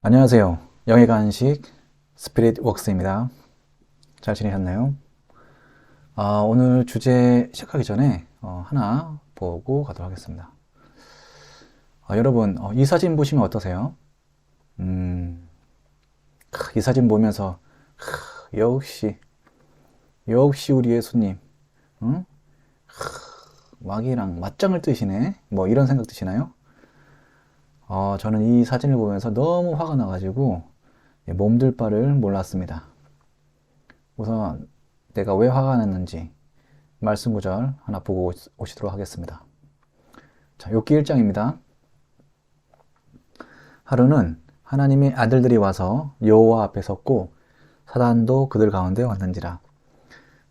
안녕하세요. 영의 간식 스피릿 웍스입니다. 잘 지내셨나요? 오늘 주제 시작하기 전에 하나 보고 가도록 하겠습니다. 여러분, 이 사진 보시면 어떠세요? 이 사진 보면서 역시 우리 예수님, 응? 마귀랑 맞짱을 뜨시네? 뭐 이런 생각 드시나요? 저는 이 사진을 보면서 너무 화가 나가지고 몸둘 바를 몰랐습니다. 우선 내가 왜 화가 났는지 말씀 구절 하나 보고 오시도록 하겠습니다. 자, 욥기 1장입니다. 하루는 하나님의 아들들이 와서 여호와 앞에 섰고 사단도 그들 가운데 왔는지라.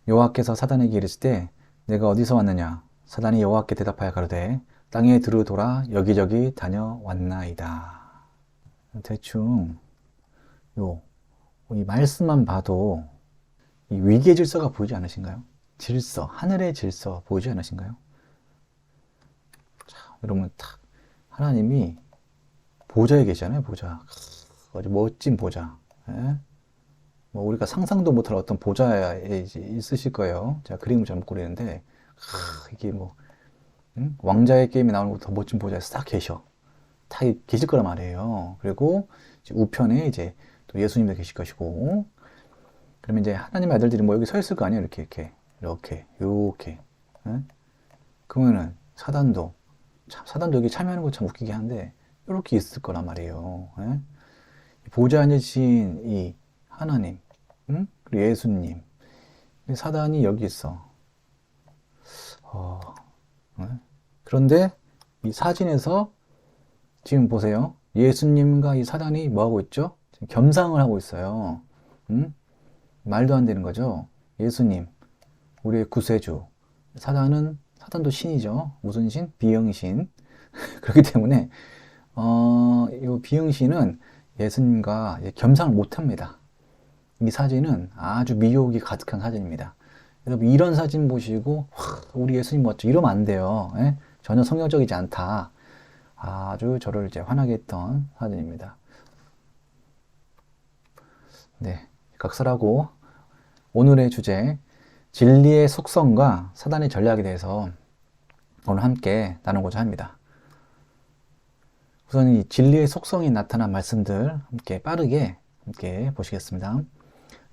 여호와께서 사단에게 이르시되 내가 어디서 왔느냐? 사단이 여호와께 대답하여 가로되 땅에 두루 돌아 여기저기 다녀왔나이다. 대충 이 말씀만 봐도 이 위기의 질서가 보이지 않으신가요? 질서, 하늘의 질서 보이지 않으신가요? 자, 여러분 딱 하나님이 보좌에 계시잖아요. 보좌, 아주 멋진 보좌. 예? 뭐 우리가 상상도 못할 어떤 보좌에 있으실 거예요. 제가 그림을 잘못 그리는데 이게 뭐 왕자의 게임에 나오는 것보다 더 멋진 보좌에 싹 계셔. 다 계실 거란 말이에요. 그리고 이제 우편에 이제 또 예수님도 계실 것이고, 그러면 이제 하나님의 아들들이 뭐 여기 서 있을 거 아니에요. 이렇게. 예? 그러면은 사단도 여기 참여하는 거 참 웃기게 한데 이렇게 있을 거란 말이에요. 예? 보좌에 앉으신 이 하나님, 그리고 예수님, 사단이 여기 있어. 예? 그런데 이 사진에서 지금 보세요. 예수님과 이 사단이 뭐 하고 있죠? 지금 겸상을 하고 있어요. 말도 안 되는 거죠. 예수님, 우리의 구세주. 사단도 신이죠. 무슨 신? 비영신. 그렇기 때문에 이 비영신은 예수님과 겸상을 못 합니다. 이 사진은 아주 미혹이 가득한 사진입니다. 여러분 이런 사진 보시고 우리 예수님 멋져 이러면 안 돼요. 예? 전혀 성경적이지 않다. 아주 저를 이제 화나게 했던 사진입니다. 네, 각설하고 오늘의 주제 진리의 속성과 사단의 전략에 대해서 오늘 함께 나누고자 합니다. 우선 이 진리의 속성이 나타난 말씀들 빠르게 보시겠습니다.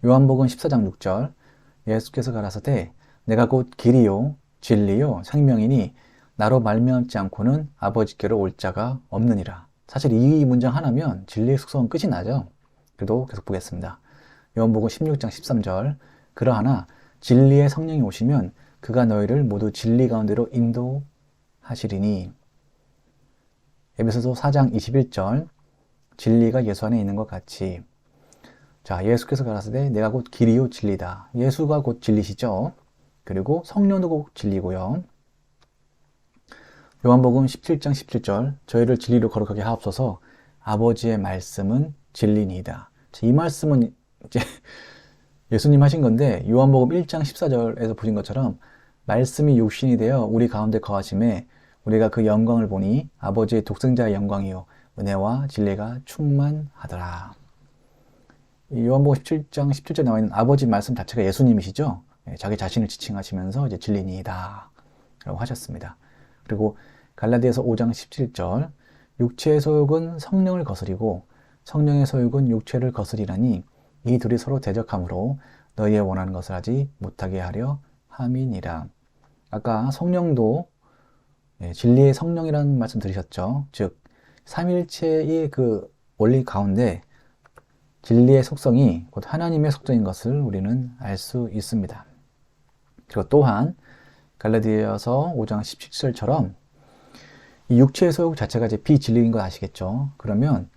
요한복음 14장 6절 예수께서 가라사대 내가 곧 길이요 진리요 생명이니 나로 말미암지 않고는 아버지께로 올 자가 없느니라. 사실 이 문장 하나면 진리의 속성은 끝이 나죠. 그래도 계속 보겠습니다. 요한복음 16장 13절 그러하나 진리의 성령이 오시면 그가 너희를 모두 진리 가운데로 인도하시리니. 에베소서 4장 21절 진리가 예수 안에 있는 것 같이. 자, 예수께서 가라사대 내가 곧 길이요 진리다. 예수가 곧 진리시죠. 그리고 성령도 곧 진리고요. 요한복음 17장 17절 저희를 진리로 거룩하게 하옵소서. 아버지의 말씀은 진리니이다. 이 말씀은 이제 예수님 하신 건데 요한복음 1장 14절에서 보신 것처럼 말씀이 육신이 되어 우리 가운데 거하심에 우리가 그 영광을 보니 아버지의 독생자의 영광이요 은혜와 진리가 충만하더라. 요한복음 17장 17절에 나와 있는 아버지 말씀 자체가 예수님이시죠. 자기 자신을 지칭하시면서 이제 진리니이다 라고 하셨습니다. 그리고 갈라디아서 5장 17절 육체의 소욕은 성령을 거스리고 성령의 소욕은 육체를 거스리라니 이 둘이 서로 대적하므로 너희의 원하는 것을 하지 못하게 하려 함이니라. 아까 성령도 진리의 성령이라는 말씀 들으셨죠? 즉 삼일체의 그 원리 가운데 진리의 속성이 곧 하나님의 속성인 것을 우리는 알 수 있습니다. 그리고 또한 갈라디아서 5장 17절처럼 이 육체의 소욕 자체가 이제 비진리인 거 아시겠죠? 그러면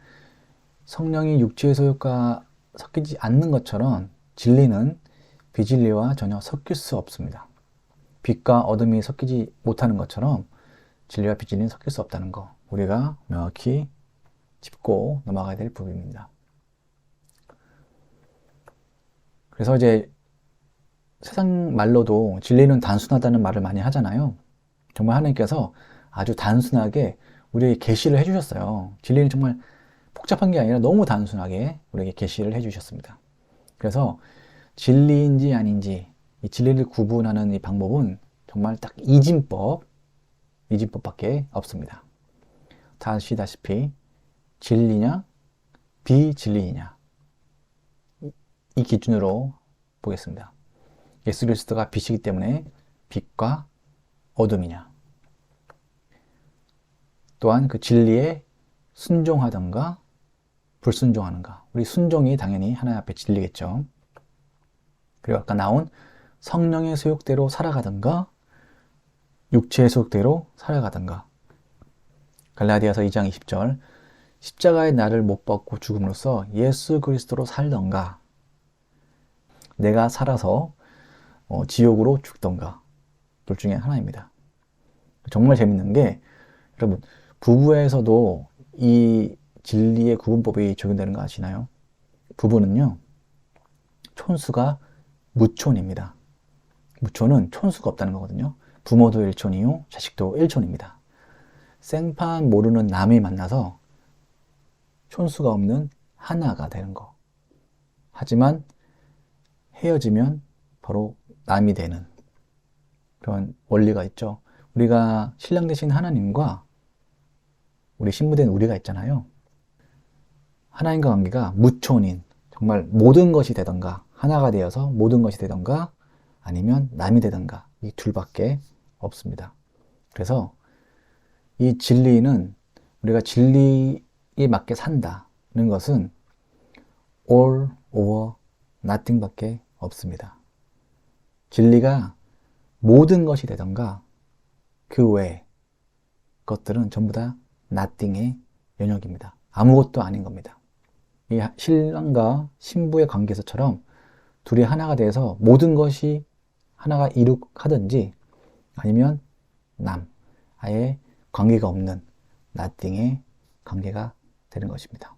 성령이 육체의 소욕과 섞이지 않는 것처럼 진리는 비진리와 전혀 섞일 수 없습니다. 빛과 어둠이 섞이지 못하는 것처럼 진리와 비진리는 섞일 수 없다는 거 우리가 명확히 짚고 넘어가야 될 부분입니다. 그래서 이제 세상 말로도 진리는 단순하다는 말을 많이 하잖아요. 정말 하나님께서 아주 단순하게 우리에게 계시를 해주셨어요. 진리는 정말 복잡한 게 아니라 너무 단순하게 우리에게 계시를 해주셨습니다. 그래서 진리인지 아닌지 이 진리를 구분하는 이 방법은 정말 딱 이진법밖에 없습니다. 다 아시다시피 진리냐 비진리냐 이 기준으로 보겠습니다. 예수 그리스도가 빛이기 때문에 빛과 어둠이냐, 또한 그 진리에 순종하던가 불순종하는가. 우리 순종이 당연히 하나님 앞에 진리겠죠. 그리고 아까 나온 성령의 소욕대로 살아가던가 육체의 소욕대로 살아가던가. 갈라디아서 2장 20절 십자가의 나를 못 받고 죽음으로써 예수 그리스도로 살던가 내가 살아서 지옥으로 죽던가. 둘 중에 하나입니다. 정말 재밌는 게 여러분 부부에서도 이 진리의 구분법이 적용되는 거 아시나요? 부부는요 촌수가 무촌입니다. 무촌은 촌수가 없다는 거거든요. 부모도 일촌이요 자식도 일촌입니다. 생판 모르는 남이 만나서 촌수가 없는 하나가 되는 거. 하지만 헤어지면 바로 남이 되는 그런 원리가 있죠. 우리가 신랑 되신 하나님과 우리 신부된 우리가 있잖아요. 하나님과 관계가 무촌인 정말 모든 것이 되던가 하나가 되어서 모든 것이 되던가 아니면 남이 되던가 이 둘밖에 없습니다. 그래서 이 진리는 우리가 진리에 맞게 산다는 것은 all or nothing 밖에 없습니다. 진리가 모든 것이 되던가 그 외의 것들은 전부 다 nothing의 영역입니다. 아무것도 아닌 겁니다. 이 신랑과 신부의 관계에서처럼 둘이 하나가 돼서 모든 것이 하나가 이룩하든지 아니면 아예 관계가 없는 nothing의 관계가 되는 것입니다.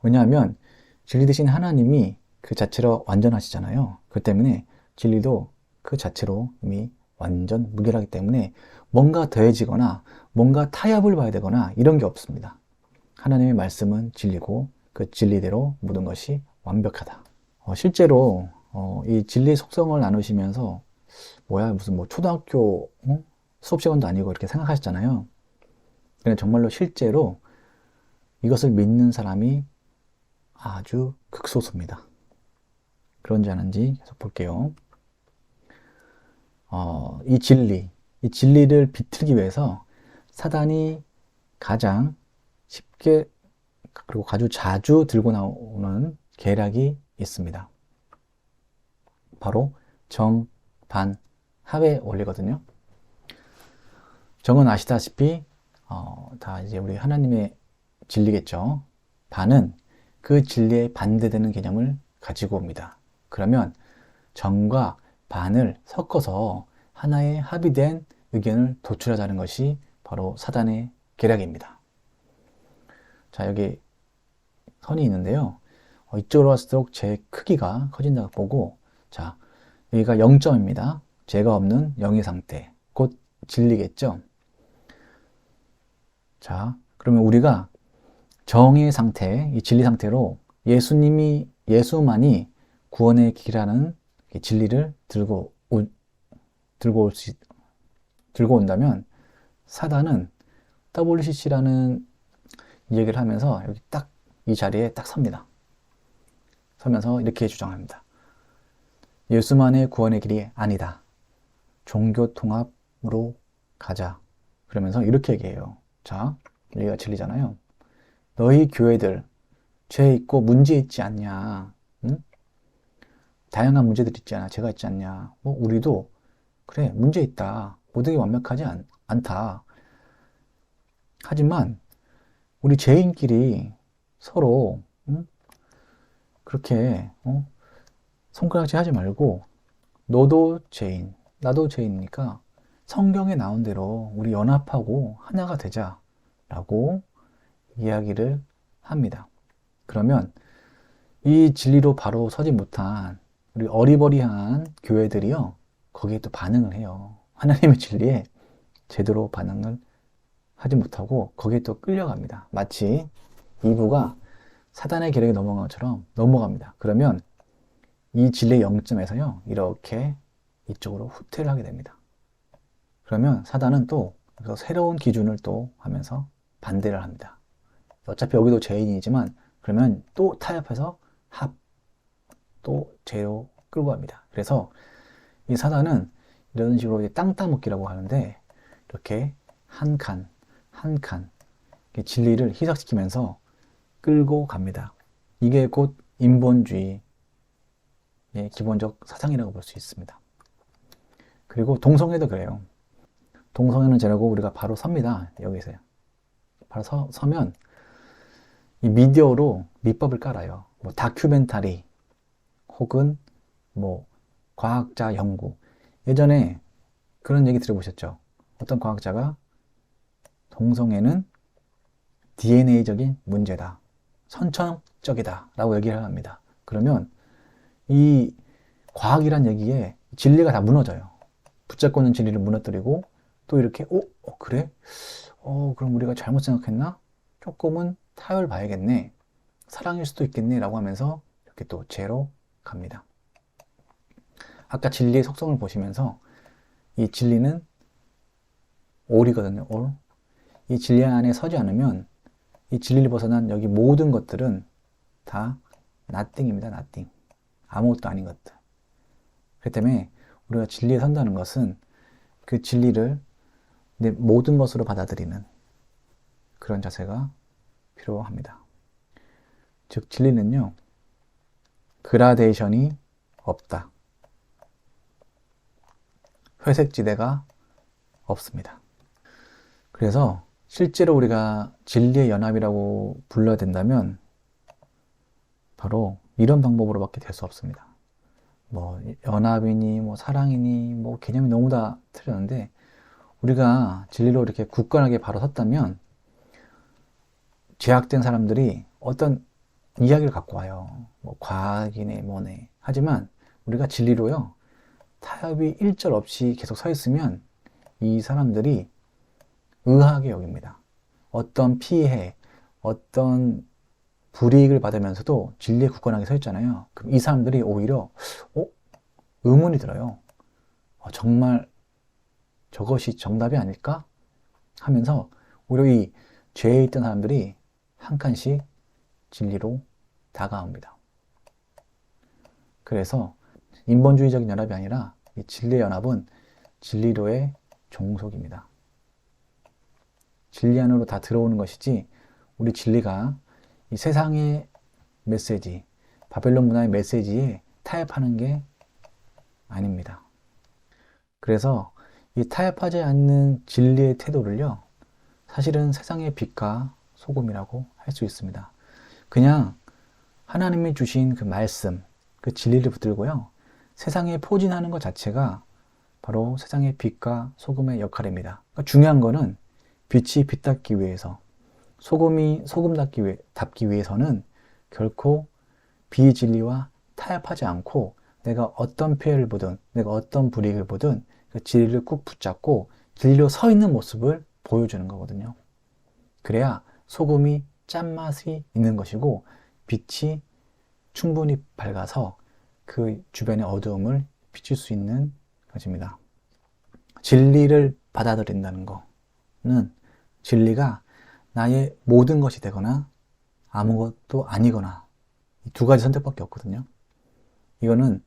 왜냐하면 진리 되신 하나님이 그 자체로 완전하시잖아요. 그 때문에 진리도 그 자체로 이미 완전 무결하기 때문에 뭔가 더해지거나 뭔가 타협을 봐야 되거나 이런 게 없습니다. 하나님의 말씀은 진리고 그 진리대로 모든 것이 완벽하다. 실제로 이 진리의 속성을 나누시면서 무슨 초등학교 수업 시간도 아니고 이렇게 생각하셨잖아요. 근데 정말로 실제로 이것을 믿는 사람이 아주 극소수입니다. 그런지 아닌지 계속 볼게요. 이 진리를 비틀기 위해서 사단이 가장 쉽게 그리고 아주 자주 들고 나오는 계략이 있습니다. 바로 정, 반, 합의 원리거든요. 정은 아시다시피 다 이제 우리 하나님의 진리겠죠. 반은 그 진리에 반대되는 개념을 가지고 옵니다. 그러면 정과 반을 섞어서 하나의 합의된 의견을 도출하자는 것이 바로 사단의 계략입니다. 자, 여기 선이 있는데요. 이쪽으로 갈수록 제 크기가 커진다고 보고, 자, 여기가 0점입니다. 죄가 없는 영의 상태, 곧 진리겠죠. 자, 그러면 우리가 정의 상태, 이 진리 상태로 예수만이 구원의 길이라는 진리를 들고 온다면 사단은 WCC라는 얘기를 하면서 여기 딱 이 자리에 딱 섭니다. 서면서 이렇게 주장합니다. 예수만의 구원의 길이 아니다. 종교 통합으로 가자. 그러면서 이렇게 얘기해요. 자, 여기가 진리잖아요. 너희 교회들 죄 있고 문제 있지 않냐? 응? 다양한 문제들 있지 않아? 죄가 있지 않냐? 우리도 그래 문제 있다. 모든 게 완벽하지 않다. 하지만 우리 죄인끼리 서로 그렇게 손가락질 하지 말고 너도 죄인, 나도 죄인이니까 성경에 나온 대로 우리 연합하고 하나가 되자라고 이야기를 합니다. 그러면 이 진리로 바로 서지 못한 우리 어리버리한 교회들이요, 거기에 또 반응을 해요. 하나님의 진리에 제대로 반응을 하지 못하고 거기에 또 끌려갑니다. 마치 2부가 사단의 계략에 넘어간 것처럼 넘어갑니다. 그러면 이 진리의 0점에서요, 이렇게 이쪽으로 후퇴를 하게 됩니다. 그러면 사단은 또 여기서 새로운 기준을 또 하면서 반대를 합니다. 어차피 여기도 죄인이지만 그러면 또 타협해서 합, 또 죄로 끌고 갑니다. 그래서 이 사단은 이런 식으로 땅 따먹기라고 하는데 이렇게 한 칸, 한 칸 진리를 희석시키면서 끌고 갑니다. 이게 곧 인본주의의 기본적 사상이라고 볼 수 있습니다. 그리고 동성애도 그래요. 동성애는 저라고 우리가 바로 섭니다. 여기서요. 바로 서면 이 미디어로 밑밥을 깔아요. 뭐 다큐멘터리 혹은 뭐 과학자 연구. 예전에 그런 얘기 들어보셨죠? 어떤 과학자가 동성애는 DNA적인 문제다. 선천적이다. 라고 얘기를 합니다. 그러면 이 과학이란 얘기에 진리가 다 무너져요. 붙잡고 있는 진리를 무너뜨리고 또 이렇게 그래? 그럼 우리가 잘못 생각했나? 조금은 타협을 봐야겠네. 사랑일 수도 있겠네. 라고 하면서 이렇게 또 죄로 갑니다. 아까 진리의 속성을 보시면서 이 진리는 올이거든요. 올. 이 진리 안에 서지 않으면 이 진리를 벗어난 여기 모든 것들은 다 nothing입니다. nothing. 아무것도 아닌 것들. 그렇기 때문에 우리가 진리에 선다는 것은 그 진리를 내 모든 것으로 받아들이는 그런 자세가 필요합니다. 즉 진리는요, 그라데이션이 없다. 회색지대가 없습니다. 그래서 실제로 우리가 진리의 연합이라고 불러야 된다면 바로 이런 방법으로밖에 될 수 없습니다. 뭐 연합이니 뭐 사랑이니 뭐 개념이 너무 다 틀렸는데 우리가 진리로 이렇게 굳건하게 바로 섰다면 죄악된 사람들이 어떤 이야기를 갖고 와요. 뭐 과학이네 뭐네. 하지만 우리가 진리로요, 타협이 일절 없이 계속 서 있으면 이 사람들이 의아하게 여깁니다. 어떤 피해, 어떤 불이익을 받으면서도 진리에 굳건하게 서 있잖아요. 그럼 이 사람들이 오히려 의문이 들어요. 정말 저것이 정답이 아닐까? 하면서 오히려 이 죄에 있던 사람들이 한 칸씩 진리로 다가옵니다. 그래서 인본주의적인 연합이 아니라 이 진리의 연합은 진리로의 종속입니다. 진리 안으로 다 들어오는 것이지 우리 진리가 이 세상의 메시지, 바벨론 문화의 메시지에 타협하는 게 아닙니다. 그래서 이 타협하지 않는 진리의 태도를요, 사실은 세상의 빛과 소금이라고 할 수 있습니다. 그냥 하나님이 주신 그 말씀, 그 진리를 붙들고요, 세상에 포진하는 것 자체가 바로 세상의 빛과 소금의 역할입니다. 그러니까 중요한 거는 빛이 빛답기 위해서, 소금이 소금답기 위해서는 결코 비진리와 타협하지 않고 내가 어떤 피해를 보든 내가 어떤 불이익을 보든 그 진리를 꾹 붙잡고 진리로 서 있는 모습을 보여주는 거거든요. 그래야 소금이 짠맛이 있는 것이고 빛이 충분히 밝아서 그 주변의 어두움을 비출 수 있는 것입니다. 진리를 받아들인다는 거는 진리가 나의 모든 것이 되거나 아무것도 아니거나 이 두 가지 선택밖에 없거든요. 이거는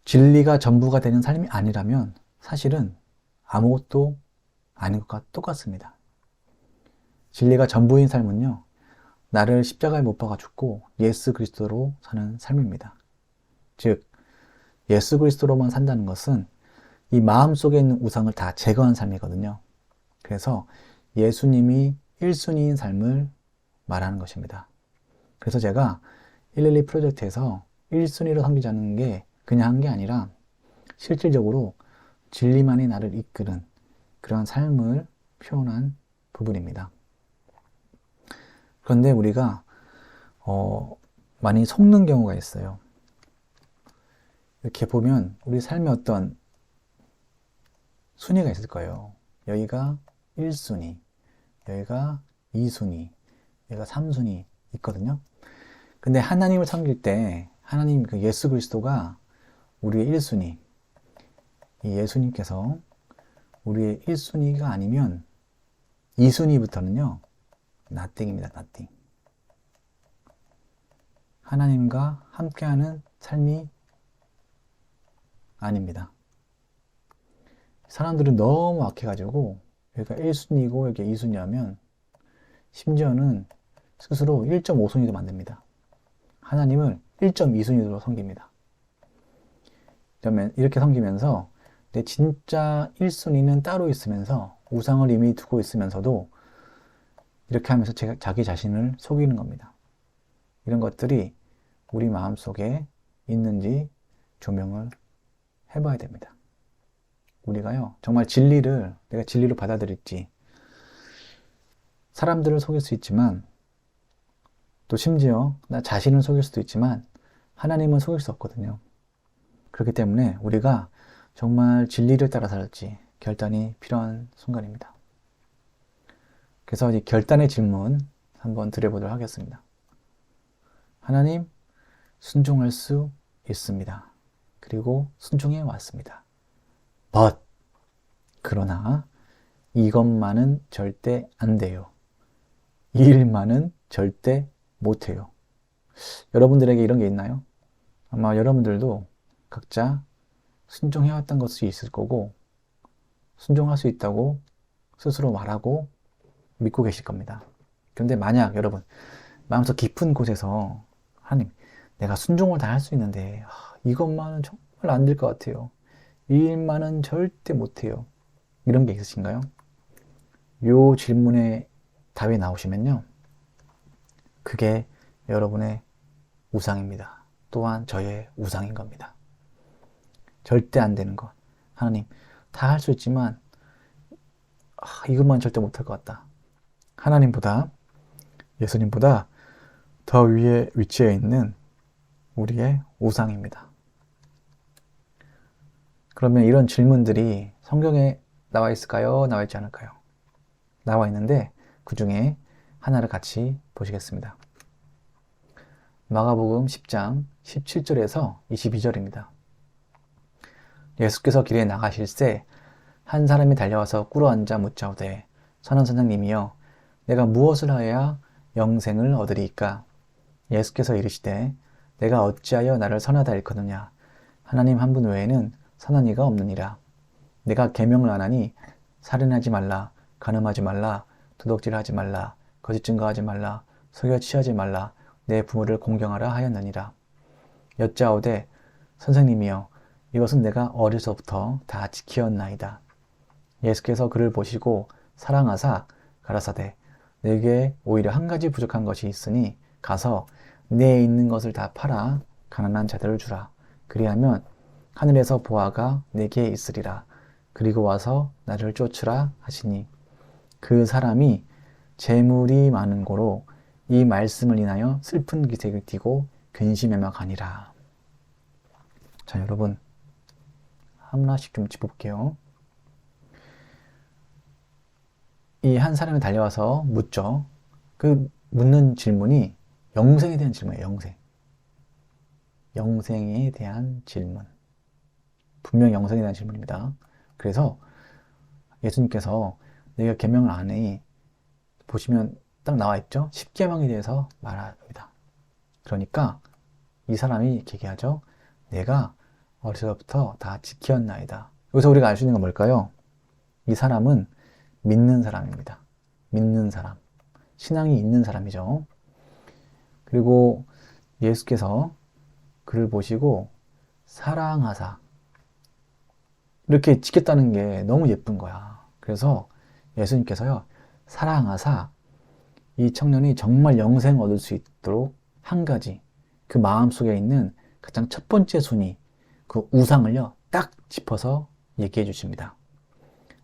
진리가 전부가 되는 삶이 아니라면 사실은 아무것도 아닌 것과 똑같습니다. 진리가 전부인 삶은요, 나를 십자가에 못 박아 죽고 예수 그리스도로 사는 삶입니다. 즉, 예수 그리스도로만 산다는 것은 이 마음속에 있는 우상을 다 제거한 삶이거든요. 그래서 예수님이 1순위인 삶을 말하는 것입니다. 그래서 제가 112 프로젝트에서 1순위로 섬기자는 게 그냥 한 게 아니라 실질적으로 진리만이 나를 이끄는 그런 삶을 표현한 부분입니다. 그런데 우리가 많이 속는 경우가 있어요. 이렇게 보면 우리 삶에 어떤 순위가 있을 거예요. 여기가 1순위, 여기가 2순위, 얘가 3순위 있거든요. 근데 하나님을 섬길 때 하나님 그 예수 그리스도가 우리의 1순위, 이 예수님께서 우리의 1순위가 아니면 2순위부터는요 nothing입니다. nothing. 하나님과 함께하는 삶이 아닙니다. 사람들은 너무 악해가지고 여기가 1순위고 여기가 2순위하면 심지어는 스스로 1.5순위도 만듭니다. 하나님을 1.2순위로 섬깁니다. 그러면 이렇게 섬기면서 내 진짜 1순위는 따로 있으면서 우상을 이미 두고 있으면서도 이렇게 하면서 자기 자신을 속이는 겁니다. 이런 것들이 우리 마음속에 있는지 조명을 해봐야 됩니다. 우리가요, 정말 진리를, 내가 진리로 받아들일지, 사람들을 속일 수 있지만, 또 심지어 나 자신을 속일 수도 있지만, 하나님은 속일 수 없거든요. 그렇기 때문에 우리가 정말 진리를 따라 살지 결단이 필요한 순간입니다. 그래서 이 결단의 질문 한번 드려보도록 하겠습니다. 하나님, 순종할 수 있습니다. 그리고 순종해 왔습니다. But, 그러나 이것만은 절대 안 돼요. 이 일만은 절대 못 해요. 여러분들에게 이런 게 있나요? 아마 여러분들도 각자 순종해왔던 것이 있을 거고 순종할 수 있다고 스스로 말하고 믿고 계실 겁니다. 그런데 만약 여러분 마음속 깊은 곳에서 하나님, 내가 순종을 다 할 수 있는데 이것만은 정말 안 될 것 같아요. 이 일만은 절대 못해요. 이런 게 있으신가요? 이 질문에 답이 나오시면요, 그게 여러분의 우상입니다. 또한 저의 우상인 겁니다. 절대 안 되는 것. 하나님, 다 할 수 있지만 이것만 절대 못할 것 같다. 하나님보다, 예수님보다 더 위에 위치해 있는 우리의 우상입니다. 그러면 이런 질문들이 성경에 나와 있을까요? 나와 있지 않을까요? 나와 있는데 그 중에 하나를 같이 보시겠습니다. 마가복음 10장 17절에서 22절입니다. 예수께서 길에 나가실새 한 사람이 달려와서 꿇어앉아 묻자오되, 선한 선생님이여, 내가 무엇을 하여야 영생을 얻으리이까? 예수께서 이르시되, 내가 어찌하여 나를 선하다 일컫느냐? 하나님 한 분 외에는 선한 이가 없느니라. 내가 계명을 안 하니 살인하지 말라, 간음하지 말라, 도둑질하지 말라, 거짓 증거하지 말라, 속여 취하지 말라, 내 부모를 공경하라 하였느니라. 여짜오되, 선생님이여, 이것은 내가 어려서부터 다 지키었나이다. 예수께서 그를 보시고 사랑하사 가라사대, 내게 오히려 한 가지 부족한 것이 있으니 가서 내 있는 것을 다 팔아 가난한 자들을 주라. 그리하면 하늘에서 보화가 내게 있으리라. 그리고 와서 나를 쫓으라 하시니, 그 사람이 재물이 많은 고로 이 말씀을 인하여 슬픈 기색을 띠고 근심에 막 하니라. 자, 여러분 하나씩 좀 짚어볼게요. 이 한 사람이 달려와서 묻죠. 그 묻는 질문이 영생에 대한 질문이에요. 영생. 영생에 대한 질문. 분명히 영생에 대한 질문입니다. 그래서 예수님께서 내가 계명을 안 해, 보시면 딱 나와 있죠. 10계명에 대해서 말합니다. 그러니까 이 사람이 이렇게 얘기하죠. 내가 어려서부터 다 지켰나이다. 여기서 우리가 알 수 있는 건 뭘까요? 이 사람은 믿는 사람입니다. 믿는 사람. 신앙이 있는 사람이죠. 그리고 예수께서 그를 보시고 사랑하사, 이렇게 지켰다는 게 너무 예쁜 거야. 그래서 예수님께서요, 사랑하사 이 청년이 정말 영생 얻을 수 있도록 한 가지, 그 마음속에 있는 가장 첫 번째 순위, 그 우상을요 딱 짚어서 얘기해 주십니다.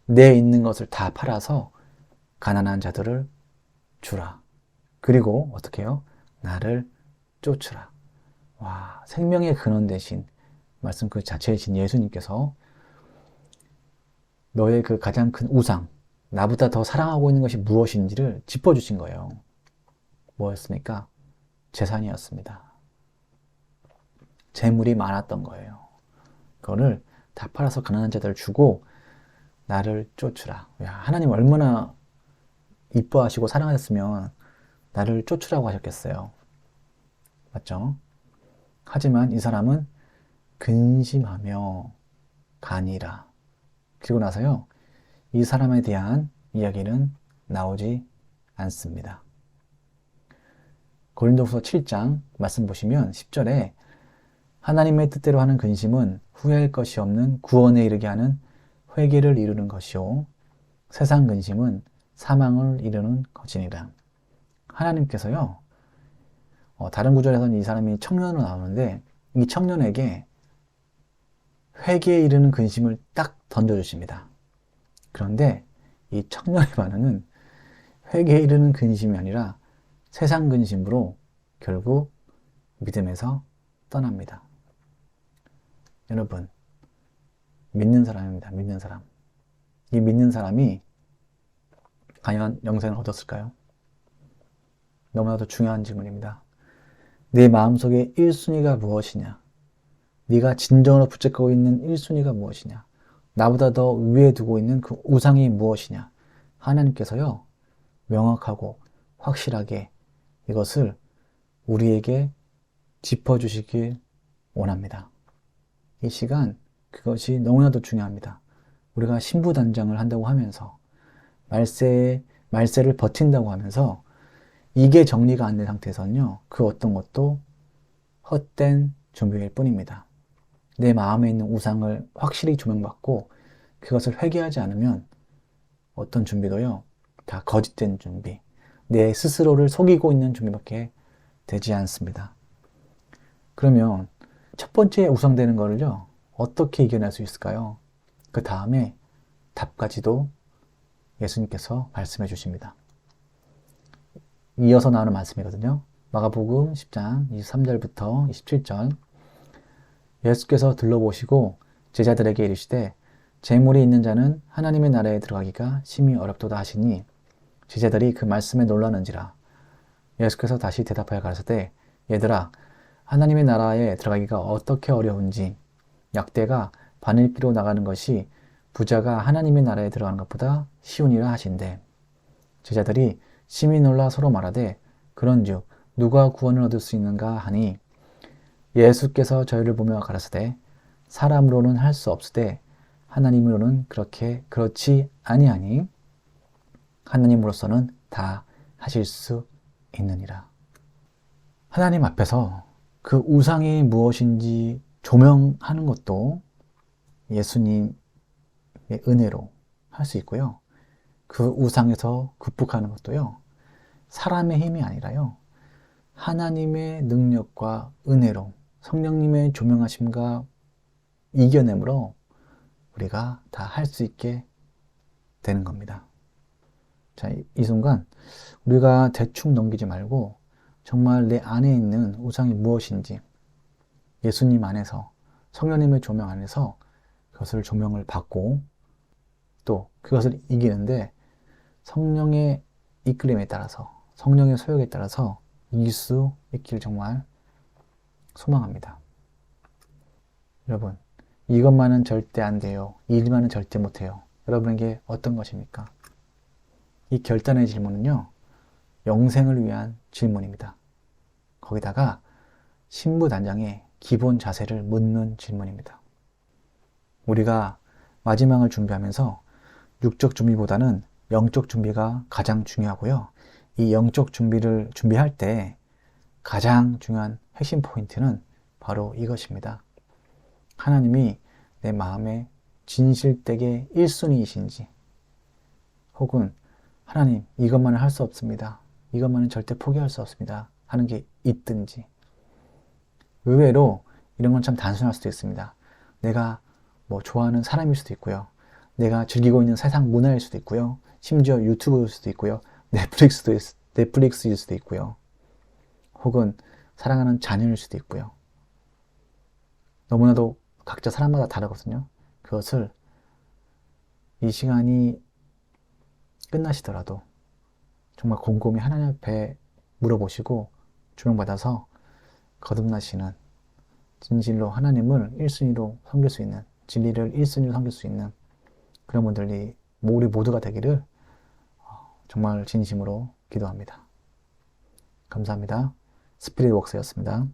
내 있는 것을 다 팔아서 가난한 자들을 주라. 그리고 어떻게 해요? 나를 쫓으라. 와, 생명의 근원 되신 말씀 그 자체이신 예수님께서 너의 그 가장 큰 우상, 나보다 더 사랑하고 있는 것이 무엇인지를 짚어주신 거예요. 뭐였습니까? 재산이었습니다. 재물이 많았던 거예요. 그거를 다 팔아서 가난한 자들을 주고 나를 쫓으라. 야, 하나님 얼마나 이뻐하시고 사랑하셨으면 나를 쫓으라고 하셨겠어요. 맞죠? 하지만 이 사람은 근심하며 가니라. 그리고 나서요, 이 사람에 대한 이야기는 나오지 않습니다. 고린도후서 7장 말씀 보시면 10절에 하나님의 뜻대로 하는 근심은 후회할 것이 없는 구원에 이르게 하는 회개를 이루는 것이요 세상 근심은 사망을 이루는 것이니라. 하나님께서요, 다른 구절에서는 이 사람이 청년으로 나오는데 이 청년에게 회개에 이르는 근심을 딱 던져주십니다. 그런데 이 청년의 반응은 회개에 이르는 근심이 아니라 세상 근심으로 결국 믿음에서 떠납니다. 여러분, 믿는 사람입니다. 믿는 사람. 이 믿는 사람이 과연 영생을 얻었을까요? 너무나도 중요한 질문입니다. 내 마음속에 1순위가 무엇이냐? 네가 진정으로 붙잡고 있는 1순위가 무엇이냐? 나보다 더 위에 두고 있는 그 우상이 무엇이냐? 하나님께서요, 명확하고 확실하게 이것을 우리에게 짚어주시길 원합니다. 이 시간 그것이 너무나도 중요합니다. 우리가 신부단장을 한다고 하면서 말세를 버틴다고 하면서 이게 정리가 안 된 상태에서는요, 그 어떤 것도 헛된 준비일 뿐입니다. 내 마음에 있는 우상을 확실히 조명받고 그것을 회개하지 않으면 어떤 준비도요, 다 거짓된 준비, 내 스스로를 속이고 있는 준비밖에 되지 않습니다. 그러면 첫 번째 우상되는 거를요, 어떻게 이겨낼 수 있을까요? 그 다음에 답까지도 예수님께서 말씀해 주십니다. 이어서 나오는 말씀이거든요. 마가복음 10장 23절부터 27절. 예수께서 둘러보시고 제자들에게 이르시되 재물이 있는 자는 하나님의 나라에 들어가기가 심히 어렵도다 하시니 제자들이 그 말씀에 놀라는지라. 예수께서 다시 대답하여 가라사대 얘들아 하나님의 나라에 들어가기가 어떻게 어려운지 약대가 바늘기로 나가는 것이 부자가 하나님의 나라에 들어가는 것보다 쉬우니라 하신대. 제자들이 심히 놀라 서로 말하되 그런즉 누가 구원을 얻을 수 있는가 하니 예수께서 저희를 보며 가라사대 사람으로는 할 수 없으되 하나님으로는 그렇지 아니하니 하나님으로서는 다 하실 수 있느니라. 하나님 앞에서 그 우상이 무엇인지 조명하는 것도 예수님의 은혜로 할 수 있고요. 그 우상에서 극복하는 것도요, 사람의 힘이 아니라요, 하나님의 능력과 은혜로 성령님의 조명하심과 이겨냄으로 우리가 다 할 수 있게 되는 겁니다. 자, 이 순간 우리가 대충 넘기지 말고 정말 내 안에 있는 우상이 무엇인지 예수님 안에서 성령님의 조명 안에서 그것을 조명을 받고 또 그것을 이기는데 성령의 이끌림에 따라서 성령의 소욕에 따라서 이길 수 있기를 정말 소망합니다. 여러분, 이것만은 절대 안 돼요. 이 일만은 절대 못해요. 여러분에게 어떤 것입니까? 이 결단의 질문은요, 영생을 위한 질문입니다. 거기다가 신부단장의 기본 자세를 묻는 질문입니다. 우리가 마지막을 준비하면서 육적 준비보다는 영적 준비가 가장 중요하고요. 이 영적 준비를 준비할 때 가장 중요한 핵심 포인트는 바로 이것입니다. 하나님이 내 마음에 진실되게 1순위이신지 혹은 하나님 이것만은 할 수 없습니다. 이것만은 절대 포기할 수 없습니다. 하는 게 있든지. 의외로 이런 건 참 단순할 수도 있습니다. 내가 뭐 좋아하는 사람일 수도 있고요. 내가 즐기고 있는 세상 문화일 수도 있고요. 심지어 유튜브일 수도 있고요. 넷플릭스일 수도 있고요. 혹은 사랑하는 자녀일 수도 있고요. 너무나도 각자 사람마다 다르거든요. 그것을 이 시간이 끝나시더라도 정말 곰곰이 하나님 앞에 물어보시고 조명받아서 거듭나시는, 진실로 하나님을 1순위로 섬길 수 있는, 진리를 1순위로 섬길 수 있는 그런 분들이 우리 모두가 되기를 정말 진심으로 기도합니다. 감사합니다. 스피릿웍스였습니다.